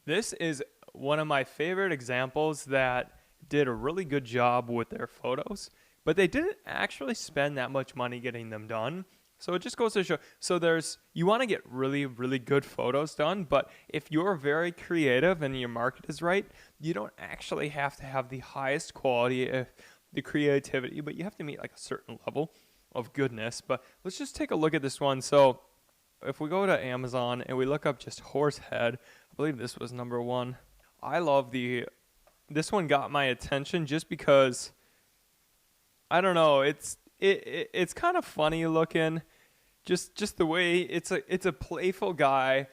This is one of my favorite examples that did a really good job with their photos, but they didn't actually spend that much money getting them done. So it just goes to show. So you want to get really, really good photos done, but if you're very creative and your market is right, you don't actually have to have the highest quality of the creativity, but you have to meet like a certain level of goodness. But let's just take a look at this one. So if we go to Amazon and we look up just horse head, I believe this was number one. I love this one got my attention just because, I don't know, it's kind of funny looking, just the way it's a playful guy.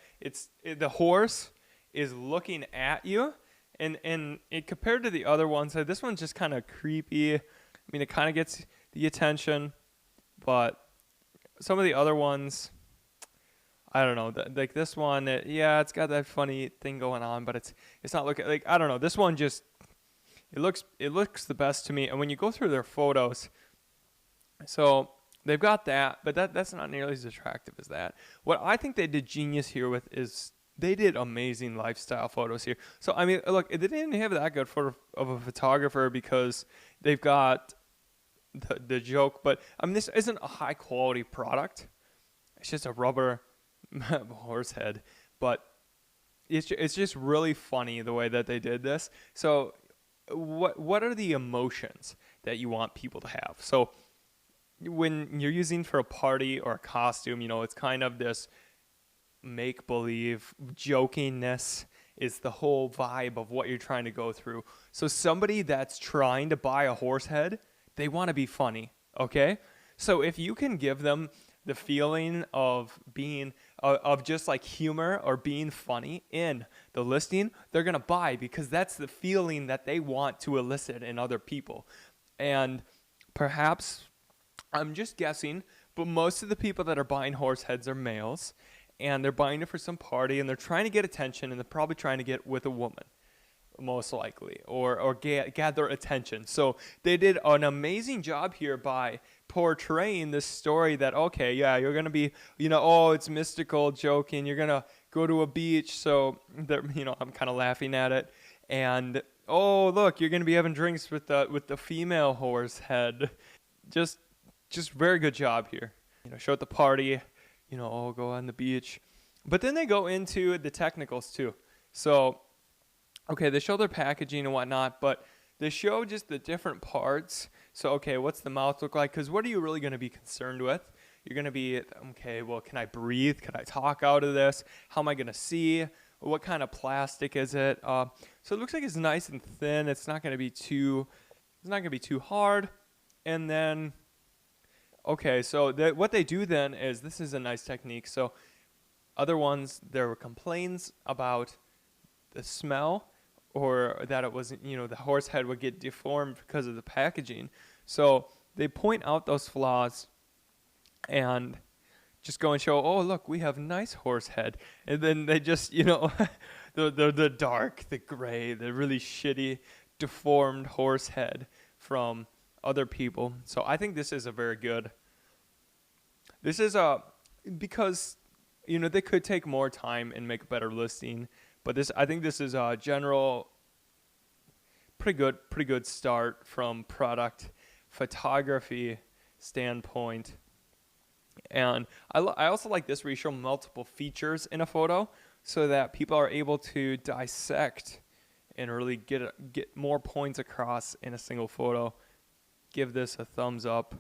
The horse is looking at you, and it compared to the other ones, this one's just kind of creepy. I mean, it kind of gets the attention, but some of the other ones, I don't know. Like this one, it's got that funny thing going on, but it's not looking like, I don't know. This one just it looks the best to me. And when you go through their photos, so they've got that, but that's not nearly as attractive as that. What I think they did genius here with is they did amazing lifestyle photos here. So I mean, look, they didn't have that good of a photographer because they've got the joke, but I mean, this isn't a high quality product. It's just a rubber horse head, but it's just really funny the way that they did this. So what are the emotions that you want people to have? So when you're using for a party or a costume, it's kind of this make believe jokingness is the whole vibe of what you're trying to go through. So somebody that's trying to buy a horse head, they want to be funny, okay? So if you can give them the feeling of being of just like humor or being funny in the listing, they're going to buy because that's the feeling that they want to elicit in other people. And perhaps, I'm just guessing, but most of the people that are buying horse heads are males, and they're buying it for some party, and they're trying to get attention, and they're probably trying to get with a woman, most likely, or gather attention. So they did an amazing job here by portraying this story that, okay, yeah, you're going to be, it's mystical, joking, you're going to go to a beach, so, I'm kind of laughing at it, and, oh, look, you're going to be having drinks with the female horse head. Just very good job here. Show at the party, go on the beach. But then they go into the technicals too. So, okay, they show their packaging and whatnot, but they show just the different parts. So, okay, what's the mouth look like? Because what are you really going to be concerned with? You're going to be, okay, well, can I breathe? Can I talk out of this? How am I going to see? What kind of plastic is it? So it looks like it's nice and thin. It's not going to be too hard. And then, okay, so what they do then is, this is a nice technique. So other ones, there were complaints about the smell, or that it wasn't, the horse head would get deformed because of the packaging. So they point out those flaws and just go and show, oh, look, we have nice horse head. And then they just, the dark, the gray, the really shitty, deformed horse head from other people. So I think this is because, they could take more time and make a better listing. But I think this is a general pretty good start from product photography standpoint. And I also like this where you show multiple features in a photo so that people are able to dissect and really get more points across in a single photo. Give this a thumbs up.